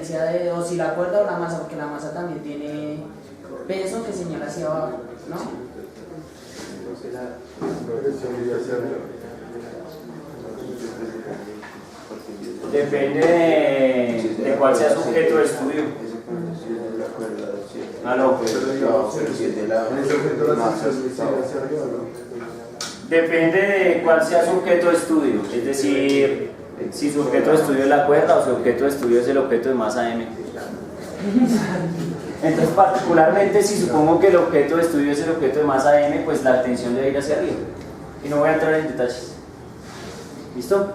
diferencia de o si la cuerda o la masa, porque la masa también tiene peso que señala hacia abajo, ¿no? Depende de cuál sea su objeto de estudio. No, depende de cuál sea su objeto de estudio, es decir, si su objeto de estudio es la cuerda o su objeto de estudio es el objeto de masa m. Entonces, particularmente si supongo que el objeto de estudio es el objeto de masa m, pues la tensión debe ir hacia arriba. Y no voy a entrar en detalles. ¿Listo?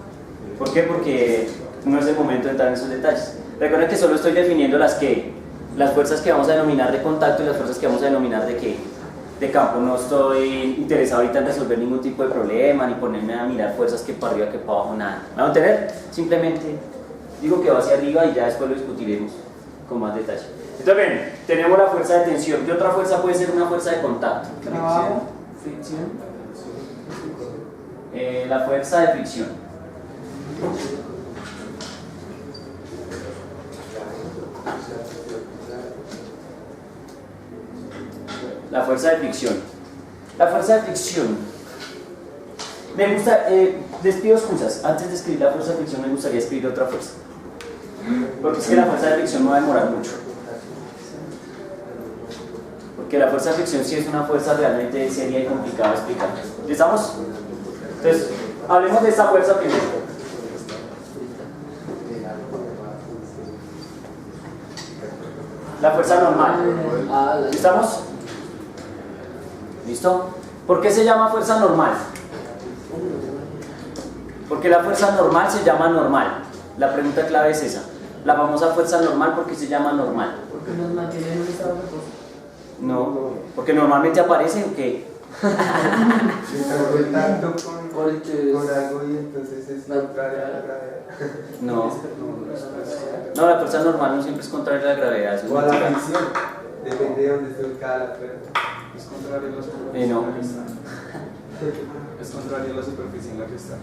¿Por qué? Porque no es el momento de entrar en esos detalles. Recuerden que solo estoy definiendo las fuerzas que vamos a denominar de contacto y las fuerzas que vamos a denominar de campo. No estoy interesado ahorita en resolver ningún tipo de problema, ni ponerme a mirar fuerzas que para arriba, que para abajo, nada. ¿Me van a entender? Simplemente digo que va hacia arriba y ya después lo discutiremos con más detalle. Entonces, ven, tenemos la fuerza de tensión. ¿Qué otra fuerza puede ser una fuerza de contacto? Trabajo, fricción. La fuerza de fricción. La fuerza de fricción. La fuerza de fricción. Me gusta, les pido excusas. Antes de escribir la fuerza de fricción me gustaría escribir otra fuerza. Porque es que la fuerza de fricción no va a demorar mucho. Porque la fuerza de fricción sí es una fuerza realmente seria y complicada de explicar. ¿Estamos? Entonces, hablemos de esta fuerza primero. La fuerza normal. ¿Estamos? ¿Listo? ¿Por qué se llama fuerza normal? Porque la fuerza normal se llama normal. La pregunta clave es esa. La famosa fuerza normal, ¿por qué se llama normal? Porque nos mantiene en un estado de reposo. No, porque normalmente aparece o qué. Si está contacto con algo y entonces es contraria a la gravedad. No. No, la fuerza normal no siempre es contraria a la gravedad. Eso es O a la mentira. fricción. Depende de dónde esté ubicada la cuerda. Es contrario a la superficie No. en la que está. Es contrario a la superficie en la que está.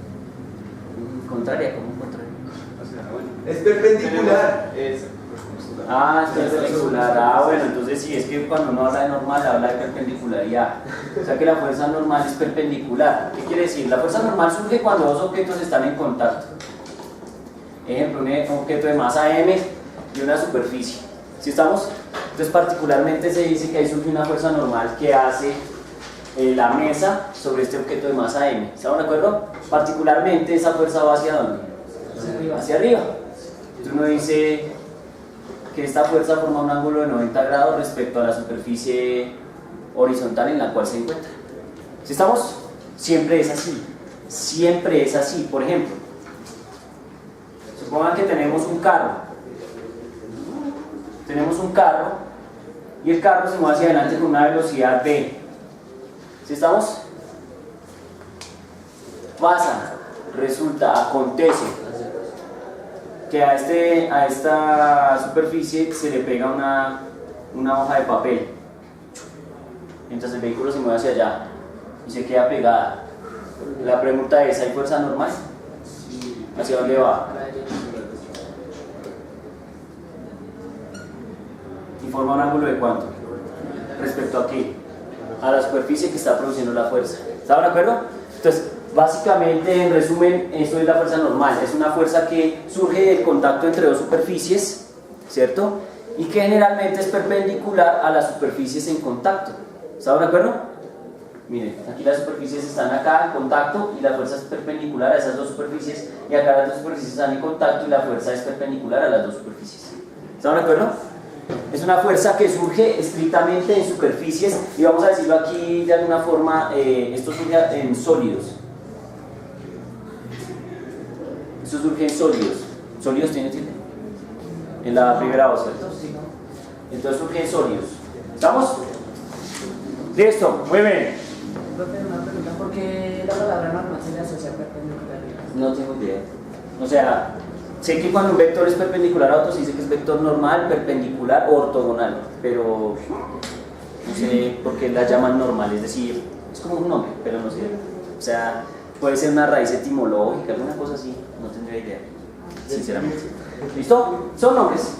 Contraria, ¿cómo contraria? O sea, bueno. Es perpendicular. Es perpendicular. Ah, es perpendicular. Ah, bueno, entonces sí, es que cuando uno habla de normal, habla de perpendicularidad. O sea que la fuerza normal es perpendicular. ¿Qué quiere decir? La fuerza normal surge cuando dos objetos están en contacto. Ejemplo, un objeto de masa m y una superficie. ¿Sí estamos? Entonces, particularmente se dice que ahí surge una fuerza normal que hace la mesa sobre este objeto de masa m. ¿Estamos de acuerdo? Particularmente esa fuerza va hacia dónde? Hacia arriba. Entonces uno dice que esta fuerza forma un ángulo de 90 grados respecto a la superficie horizontal en la cual se encuentra. ¿Sí estamos? Siempre es así. Siempre es así. Por ejemplo, supongan que tenemos un carro. Tenemos un carro y el carro se mueve hacia adelante con una velocidad v. ¿Sí estamos? Pasa, resulta, acontece que a esta superficie se le pega una hoja de papel. Mientras el vehículo se mueve hacia allá y se queda pegada. La pregunta es, ¿hay fuerza normal? ¿Hacia dónde va? ¿Y forma un ángulo de cuánto? ¿Respecto a qué? A la superficie que está produciendo la fuerza. ¿Están de acuerdo? Entonces, básicamente, en resumen, esto es la fuerza normal. Es una fuerza que surge del contacto entre dos superficies, ¿cierto? Y que generalmente es perpendicular a las superficies en contacto. ¿Están de acuerdo? Miren, aquí las superficies están acá en contacto y la fuerza es perpendicular a esas dos superficies, y acá las dos superficies están en contacto y la fuerza es perpendicular a las dos superficies. ¿Están de acuerdo? Es una fuerza que surge estrictamente en superficies, y vamos a decirlo aquí de alguna forma, esto surge en sólidos. Esto surge en sólidos. ¿Sólidos tiene tilde? En la primera voz, ¿cierto? Entonces surge en sólidos. ¿Estamos? Listo, muy bien. Profe, una pregunta, ¿por qué la palabra normal se le asocia a perpendicularidad? No tengo idea. O sea, sé que cuando un vector es perpendicular a otro se dice que es vector normal, perpendicular o ortogonal, pero no sé por qué la llaman normal, es decir, es como un nombre, pero no sé. O sea, puede ser una raíz etimológica, alguna cosa así, no tendría idea, sinceramente. ¿Listo? Son nombres.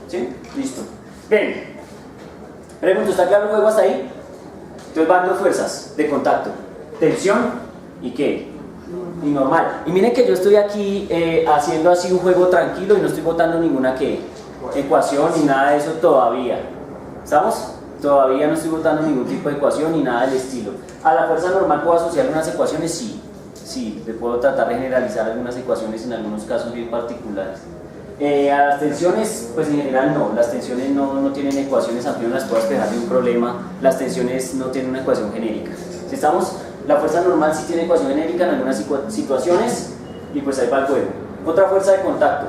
¿Sí? Listo. Bien. Pregunto, ¿está claro el juego hasta ahí? Entonces van dos fuerzas de contacto. Tensión y ¿qué? Y normal. Y miren que yo estoy aquí haciendo así un juego tranquilo y no estoy botando ninguna ¿qué? Ecuación ni nada de eso todavía. ¿Estamos? Todavía no estoy botando ningún tipo de ecuación ni nada del estilo. ¿A la fuerza normal puedo asociar unas ecuaciones? Sí. Sí, le puedo tratar de generalizar algunas ecuaciones en algunos casos bien particulares. A las tensiones, pues en general no, las tensiones no tienen ecuaciones, aunque uno las pueda despejar de un problema, las tensiones no tienen una ecuación genérica. Si estamos, la fuerza normal sí tiene ecuación genérica en algunas situaciones y pues ahí va el juego. Otra fuerza de contacto.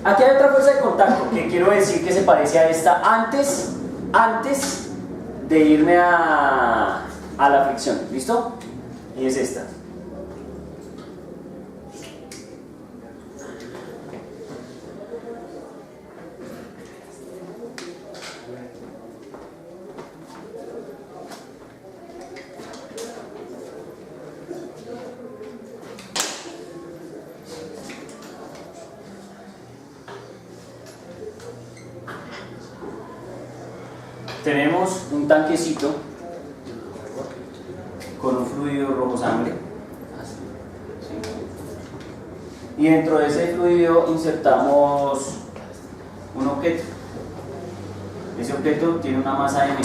Aquí hay otra fuerza de contacto que quiero decir que se parece a esta antes de irme a la fricción, ¿listo? Y es esta. Tenemos un tanquecito con un fluido rojo sangre, ¿sí? Y dentro de ese fluido insertamos un objeto. Ese objeto tiene una masa m.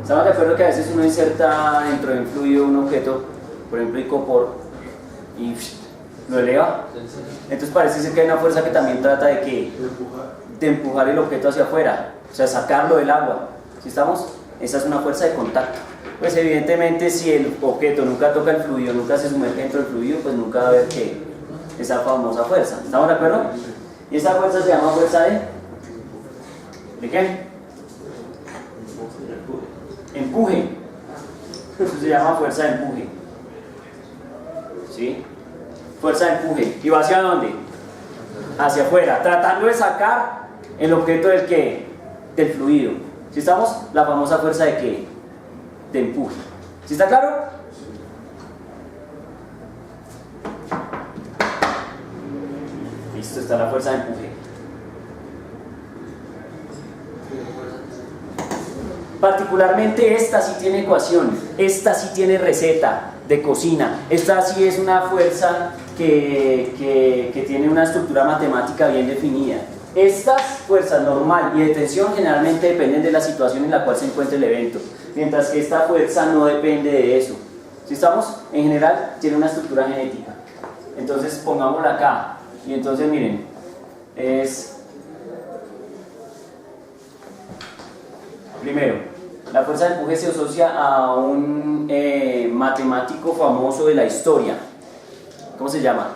¿Estamos de acuerdo que a veces uno inserta dentro del fluido un objeto, por ejemplo icopor, y lo eleva? Entonces parece ser que hay una fuerza que también trata de que de empujar el objeto hacia afuera, o sea, sacarlo del agua. ¿Sí estamos? Esa es una fuerza de contacto. Pues evidentemente si el objeto nunca toca el fluido, nunca se sumerge dentro del fluido, pues nunca va a haber que esa famosa fuerza. ¿Estamos de acuerdo? Y esa fuerza se llama fuerza ¿de qué? Empuje. Eso se llama fuerza de empuje. ¿Sí? Fuerza de empuje. ¿Y va hacia dónde? Hacia afuera, tratando de sacar el objeto del ¿qué? Del fluido. ¿Sí estamos? La famosa fuerza de ¿qué? De empuje. ¿Sí está claro? Listo, está la fuerza de empuje. Particularmente esta sí tiene ecuación, esta sí tiene receta de cocina, esta sí es una fuerza que tiene una estructura matemática bien definida. Estas fuerzas normal y de tensión generalmente dependen de la situación en la cual se encuentra el evento, mientras que esta fuerza no depende de eso. Si estamos, en general, tiene una estructura genética. Entonces pongámosla acá, y entonces miren, primero, la fuerza de empuje se asocia a un matemático famoso de la historia. ¿Cómo se llama?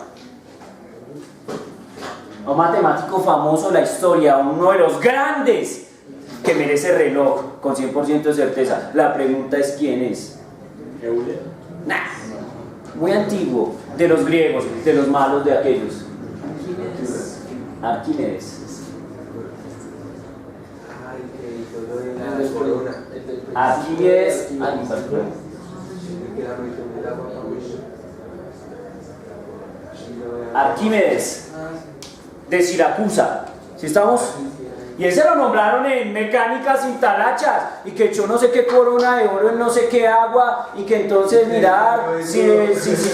A un matemático famoso de la historia, uno de los grandes que merece reloj con 100% de certeza. La pregunta es ¿quién es? Euler. Nah, muy antiguo, de los griegos, de los malos de aquellos. Arquímedes. Arquímedes. Arquímedes de Siracusa. ¿Sí estamos? Y ese lo nombraron en mecánica sin talachas y que echó no sé qué corona de oro en no sé qué agua y que entonces mirar si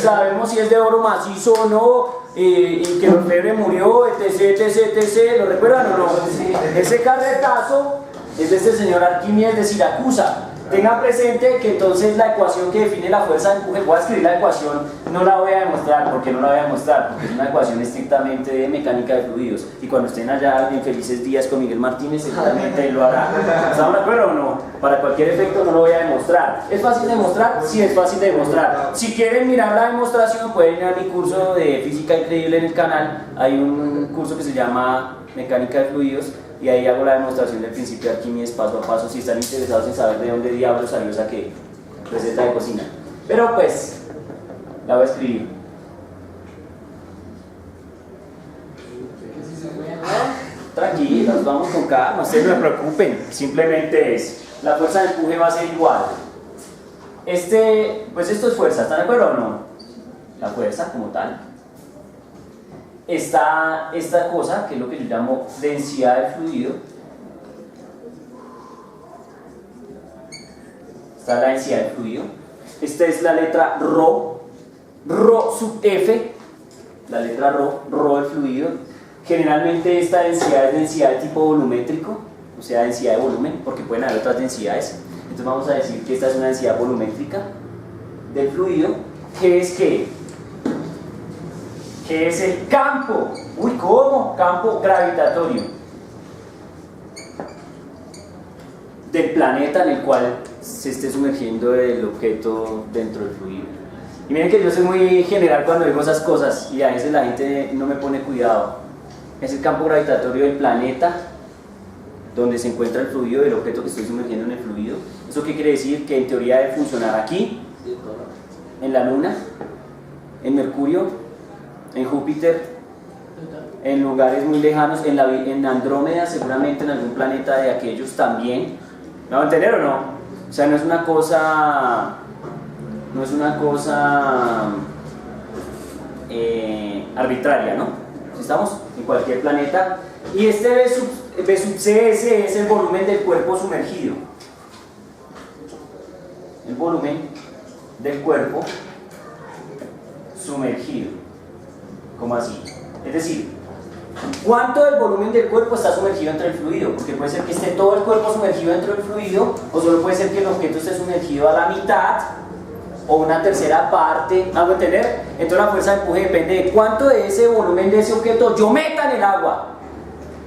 sabemos si es de oro macizo o no y que Orfebre murió, etc. ¿Lo recuerdan o no? Ese carretazo es de este señor Arquímedes de Siracusa. Tengan presente que entonces la ecuación que define la fuerza de empuje, voy a escribir la ecuación, no la voy a demostrar, porque no la voy a demostrar, porque es una ecuación estrictamente de mecánica de fluidos, y cuando estén allá en Felices Días con Miguel Martínez, seguramente él lo hará. ¿Estamos de acuerdo o no? Para cualquier efecto no lo voy a demostrar. ¿Es fácil de demostrar? Sí, es fácil de demostrar. Si quieren mirar la demostración, pueden ir a mi curso de Física Increíble en el canal, hay un curso que se llama Mecánica de Fluidos, y ahí hago la demostración del principio de Arquímedes paso a paso si están interesados en saber de dónde diablos salió esa receta de cocina. Pero pues, la voy a escribir. Tranquilos, vamos con calma, ustedes no se preocupen, simplemente es, la fuerza de empuje va a ser igual. Pues esto es fuerza, ¿están de acuerdo o no? La fuerza como tal. está esta cosa, que es lo que yo llamo densidad del fluido. Está la densidad del fluido. Esta es la letra ρ, ρ sub F, la letra ρ del fluido. Generalmente esta densidad es densidad de tipo volumétrico, o sea, densidad de volumen, porque pueden haber otras densidades. Entonces vamos a decir que esta es una densidad volumétrica del fluido, que es ¿qué? Que es el campo, ¿cómo? Campo gravitatorio del planeta en el cual se esté sumergiendo el objeto dentro del fluido. Y miren que yo soy muy general cuando digo esas cosas y a veces la gente no me pone cuidado. Es el campo gravitatorio del planeta donde se encuentra el fluido del objeto que estoy sumergiendo en el fluido. ¿Eso qué quiere decir? Que en teoría debe funcionar aquí, en la Luna, en Mercurio, en Júpiter, en lugares muy lejanos, en Andrómeda, seguramente en algún planeta de aquellos también. ¿Me van a entender o no? O sea, no es una cosa arbitraria, ¿no? Si estamos en cualquier planeta. Y este B sub CS es el volumen del cuerpo sumergido. El volumen del cuerpo sumergido. ¿Cómo así? Es decir, ¿cuánto del volumen del cuerpo está sumergido entre el fluido? Porque puede ser que esté todo el cuerpo sumergido dentro del fluido, o solo puede ser que el objeto esté sumergido a la mitad, o una tercera parte, ¿me hago entender? Entonces la fuerza de empuje depende de cuánto de ese volumen de ese objeto yo meta en el agua.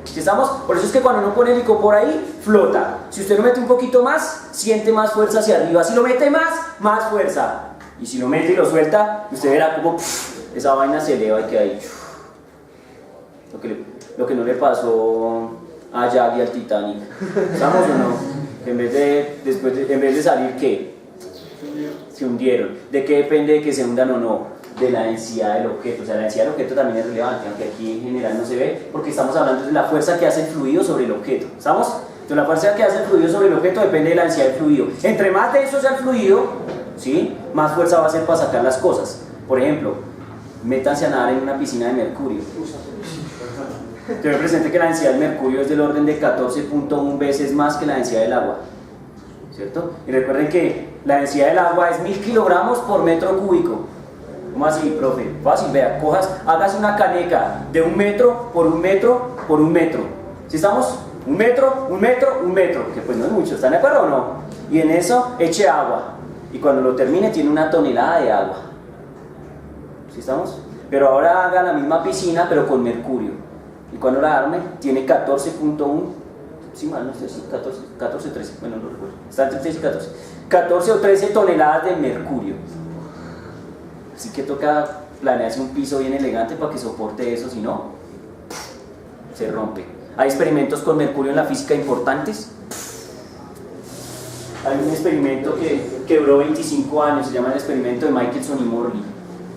¿Sí estamos? Por eso es que cuando uno pone el licor por ahí, flota. Si usted lo mete un poquito más, siente más fuerza hacia arriba. Si lo mete más fuerza. Y si lo mete y lo suelta, usted verá como esa vaina se eleva y queda ahí. Lo que no le pasó a Jack y al Titanic. ¿Estamos o no? Que en vez de salir, ¿qué? Se hundieron. ¿De qué depende de que se hundan o no? De la densidad del objeto. O sea, la densidad del objeto también es relevante, aunque aquí en general no se ve, porque estamos hablando de la fuerza que hace el fluido sobre el objeto. ¿Estamos? Entonces la fuerza que hace el fluido sobre el objeto depende de la densidad del fluido. Entre más denso sea el fluido, ¿sí?, más fuerza va a hacer para sacar las cosas. Por ejemplo, métanse a nadar en una piscina de mercurio. Tengo presente que la densidad del mercurio es del orden de 14.1 veces más que la densidad del agua, ¿cierto? Y recuerden que la densidad del agua es 1000 kilogramos por metro cúbico. ¿Cómo así, profe? Fácil, vea, hágase una caneca de 1 metro por 1 metro por 1 metro. ¿Sí estamos? 1 metro, 1 metro, 1 metro, que pues no es mucho, ¿están de acuerdo o no? Y en eso eche agua, y cuando lo termine tiene 1 tonelada de agua. ¿Sí estamos? Pero ahora haga la misma piscina pero con mercurio, y cuando la arme tiene 14.1, sí, mal, no sé si 14, 13, bueno, no recuerdo, está entre 13 y 14 o 13 toneladas de mercurio. Así que toca planearse un piso bien elegante para que soporte eso, si no, se rompe. Hay experimentos con mercurio en la física importantes. Hay un experimento que duró 25 años, se llama el experimento de Michelson y Morley,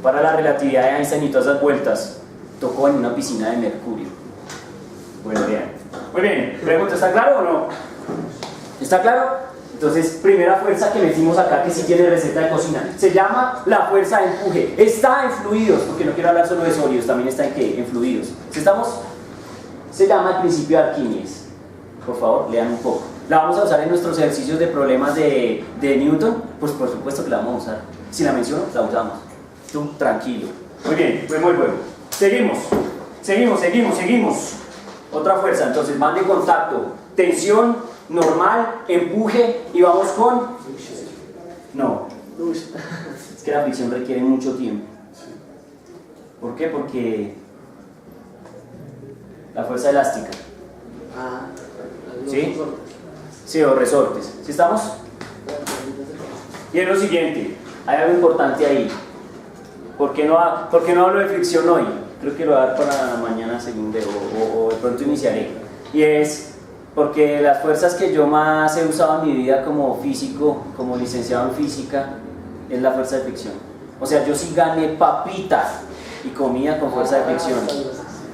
para la relatividad de Einstein y todas esas vueltas. Tocó en una piscina de mercurio. Bueno, bien. Muy bien, pregunta, ¿está claro o no? ¿Está claro? Entonces, primera fuerza que metimos acá, que sí tiene receta de cocina, se llama la fuerza de empuje. Está en fluidos, porque no quiero hablar solo de sólidos, también está en ¿qué? En fluidos. ¿Sí estamos? Se llama el principio de Arquímedes. Por favor, lean un poco. ¿La vamos a usar en nuestros ejercicios de problemas de Newton? Pues por supuesto que la vamos a usar. Si la menciono, la usamos. Tú, tranquilo. Muy bien, pues muy bueno. Seguimos. Otra fuerza, entonces, más de contacto, tensión, normal, empuje, y vamos con... No, es que la fricción requiere mucho tiempo. ¿Por qué? Porque la fuerza elástica. ¿Sí? Sí, o resortes. ¿Sí estamos? Y es lo siguiente, hay algo importante ahí. ¿Por qué no hablo de fricción hoy? Creo que lo voy a dar para mañana segundo o de pronto iniciaré. Y es porque las fuerzas que yo más he usado en mi vida como físico, como licenciado en física, es la fuerza de fricción. O sea, yo sí gané papita y comida con fuerza de fricción.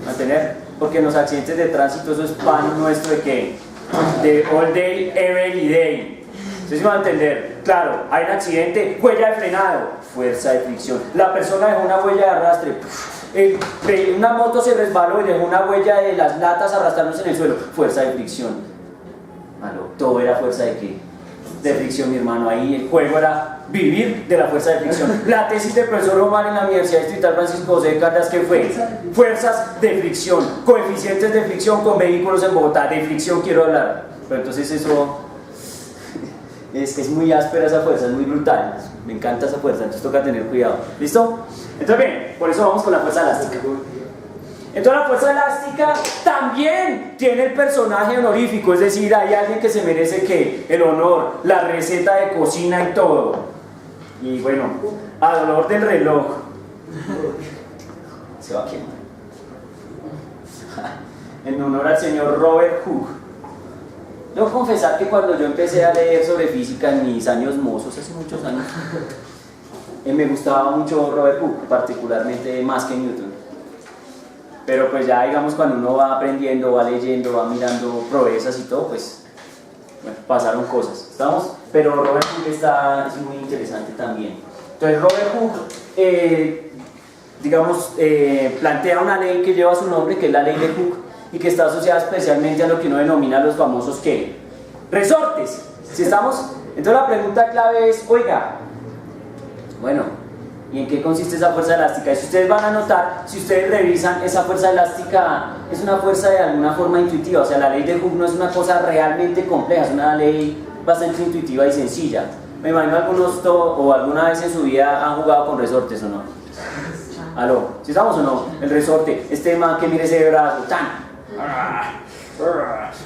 ¿Mantener? Porque en los accidentes de tránsito eso es pan nuestro de ¿qué? De all day, every day. ¿Sí van a entender? Claro, hay un accidente, huella de frenado, fuerza de fricción. La persona dejó una huella de arrastre, Una moto se resbaló y dejó una huella de las latas arrastrándose en el suelo. Fuerza de fricción. Aló, todo era fuerza de qué? De fricción, mi hermano. Ahí el juego era vivir de la fuerza de fricción. La tesis del profesor Omar en la Universidad Distrital Francisco José de Caldas, ¿qué fue? Fuerzas de fricción, coeficientes de fricción con vehículos en Bogotá. De fricción quiero hablar. Pero entonces eso es muy áspera, esa fuerza, es muy brutal. Me encanta esa fuerza, entonces toca tener cuidado. ¿Listo? Entonces bien, por eso vamos con la fuerza elástica. Entonces la fuerza elástica también tiene el personaje honorífico, es decir, hay alguien que se merece que el honor, la receta de cocina y todo. Y bueno, a dolor del reloj. Se va a quemar. En honor al señor Robert Hooke. Debo confesar que cuando yo empecé a leer sobre física en mis años mozos, hace muchos años, me gustaba mucho Robert Hooke, particularmente más que Newton. Pero pues ya digamos cuando uno va aprendiendo, va leyendo, va mirando proezas y todo, pues bueno, pasaron cosas. ¿Estamos? Pero Robert Hooke es muy interesante también. Entonces Robert Hooke, plantea una ley que lleva su nombre, que es la ley de Hooke, y que está asociada especialmente a lo que uno denomina los famosos ¿qué? Resortes. ¿Sí estamos? Entonces la pregunta clave es, oiga, bueno, ¿y en qué consiste esa fuerza elástica? Y si ustedes van a notar, si ustedes revisan, esa fuerza elástica es una fuerza de alguna forma intuitiva, o sea, la ley de Hooke no es una cosa realmente compleja, es una ley bastante intuitiva y sencilla. Me imagino algunos o alguna vez en su vida han jugado con resortes, ¿o no? ¿Aló? ¿Sí estamos o no? El resorte, este man que mire ese brazo, ¡tan!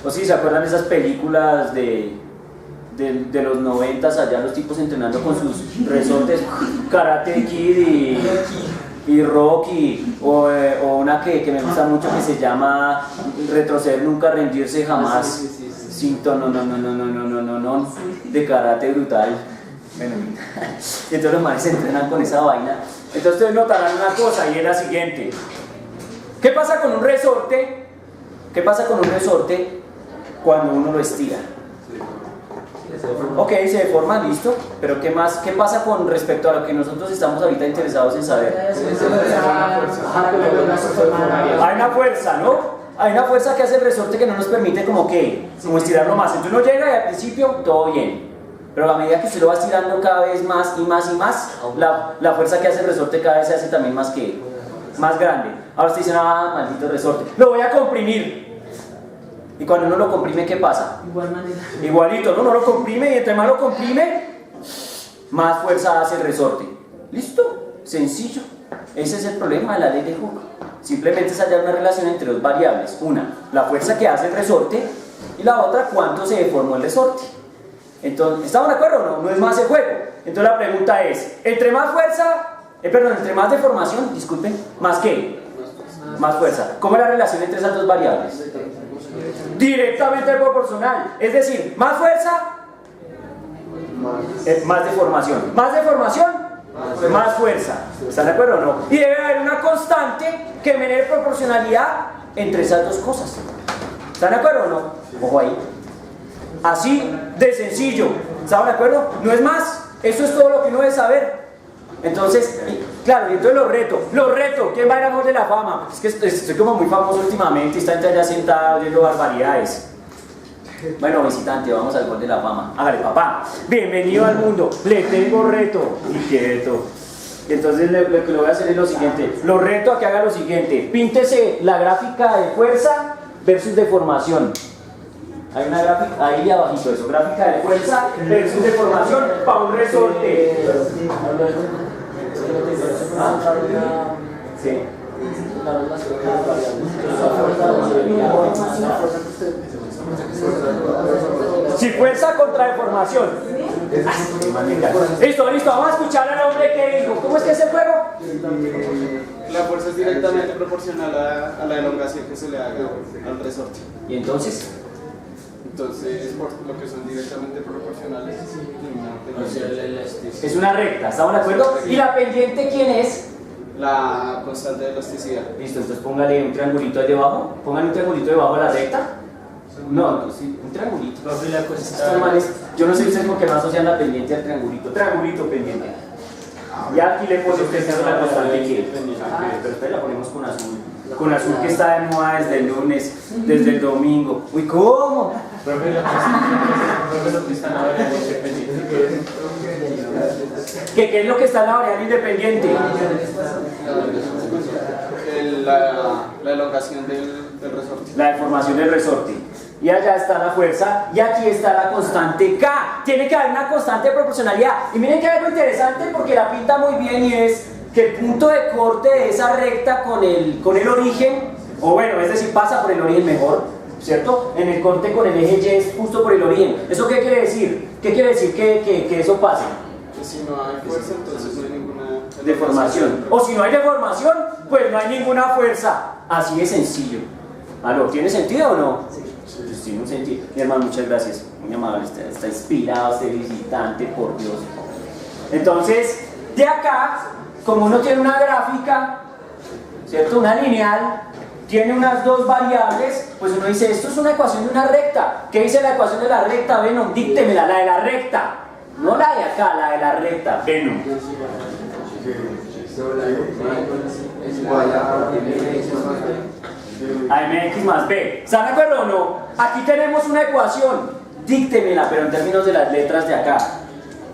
O si se acuerdan de esas películas de los 90s, allá los tipos entrenando con sus resortes, Karate Kid y Rocky, o una que me gusta mucho que se llama Retroceder nunca, rendirse jamás, no, de karate brutal. Bueno, y entonces los manes se entrenan con esa vaina. Entonces ustedes notarán una cosa y es la siguiente. ¿Qué pasa con un resorte? ¿Qué pasa con un resorte cuando uno lo estira? Ok, se deforma, listo, pero ¿qué más? ¿Qué pasa con respecto a lo que nosotros estamos ahorita interesados en saber? Hay una fuerza, ¿no? Hay una fuerza que hace el resorte que no nos permite como estirarlo más. Entonces uno llega y al principio todo bien, pero a medida que usted lo va estirando cada vez más y más y más, la fuerza que hace el resorte cada vez se hace también más grande. Ahora usted dice, maldito resorte, lo voy a comprimir. Y cuando uno lo comprime, ¿qué pasa? Igualito, ¿no? Uno lo comprime y entre más lo comprime, más fuerza hace el resorte. ¿Listo? Sencillo. Ese es el problema de la ley de Hooke. Simplemente es hallar una relación entre dos variables. Una, la fuerza que hace el resorte, y la otra, cuánto se deformó el resorte. Entonces, ¿estamos de acuerdo o no? No es más el juego. Entonces la pregunta es, entre más deformación, disculpen, ¿más qué? Más fuerza. ¿Cómo es la relación entre esas dos variables? Directamente proporcional. Es decir, más fuerza, más deformación. Más deformación, más fuerza. ¿Están de acuerdo o no? Y debe haber una constante que me dé proporcionalidad entre esas dos cosas. ¿Están de acuerdo o no? Ojo ahí. Así de sencillo. ¿Están de acuerdo? No es más. Eso es todo lo que uno debe saber. Entonces, claro, y entonces los retos, ¿quién va a ir al Hall de la Fama? Es que estoy como muy famoso últimamente y está allá sentada oyendo barbaridades. Bueno, visitante, vamos al Hall de la Fama. Hágale, papá, bienvenido al mundo, le tengo reto. Y quieto. Entonces lo que le voy a hacer es lo siguiente, lo reto a que haga lo siguiente, píntese la gráfica de fuerza versus deformación. Hay una gráfica, ahí abajito eso, gráfica de fuerza versus deformación para un resorte. Sí. Si fuerza contra deformación. Listo, vamos a escuchar al hombre que dijo. ¿Cómo es que es el juego? La fuerza es directamente proporcional a la elongación que se le haga al resorte. ¿Y entonces? Entonces, por lo que son directamente proporcionales, es una recta, ¿estamos de acuerdo? ¿Y la pendiente quién es? La constante de elasticidad. Listo, entonces póngale un triangulito ahí debajo. Póngale un triangulito debajo de la recta. No, sí, un triangulito. Yo no sé ustedes por qué no asocian la pendiente al triangulito. Triangulito pendiente. Y aquí le pone usted la constante que. Pero usted la ponemos con azul. Con azul que está de moda desde el lunes, desde el domingo. Uy, ¿cómo? ¿Qué es lo que está en la variable independiente? La elongación del resorte. La deformación del resorte. Y allá está la fuerza, y aquí está la constante K. Tiene que haber una constante de proporcionalidad. Y miren que hay algo interesante porque la pinta muy bien y es que el punto de corte de esa recta con el origen, o bueno, es decir, pasa por el origen mejor, ¿cierto? En el corte con el eje Y es justo por el origen. ¿Eso qué quiere decir? ¿Qué quiere decir que eso pase? Que si no hay fuerza, entonces no hay ninguna Deformación. O si no hay deformación, pues no hay ninguna fuerza. Así de sencillo. ¿Aló? ¿Tiene sentido o no? Sí. Pues tiene un sentido. Mi hermano, muchas gracias. Muy amable, está inspirado este visitante, por Dios. Entonces, de acá, como uno tiene una gráfica, ¿cierto? Una lineal, tiene unas dos variables, pues uno dice, esto es una ecuación de una recta. ¿Qué dice la ecuación de la recta? Venom, díctemela, la de la recta. No la de acá, la de la recta. Venom. A mx más b. ¿Están de acuerdo o no? Aquí tenemos una ecuación. Díctemela, pero en términos de las letras de acá.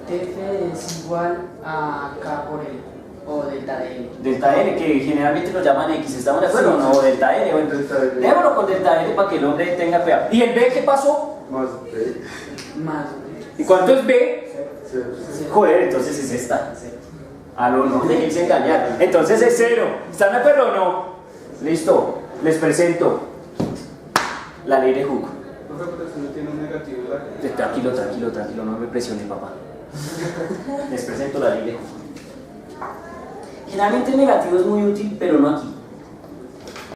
F es igual a K por L, o delta de L. Delta L, que generalmente lo llaman X. ¿Estamos de acuerdo o no? O delta L. Bueno, démoslo con delta L para que el hombre tenga cuidado. ¿Y el B qué pasó? Más B. Más ¿Y cuánto es B? Cero. Joder, entonces es esta. Ah, no, déjense engañar. Entonces es 0. ¿Están de acuerdo o no? Listo. Les presento la ley de Hooke. no tiene un negativo de la... Tranquilo, no me presione, papá. Les presento la ley de Hooke. Generalmente el negativo es muy útil, pero no aquí.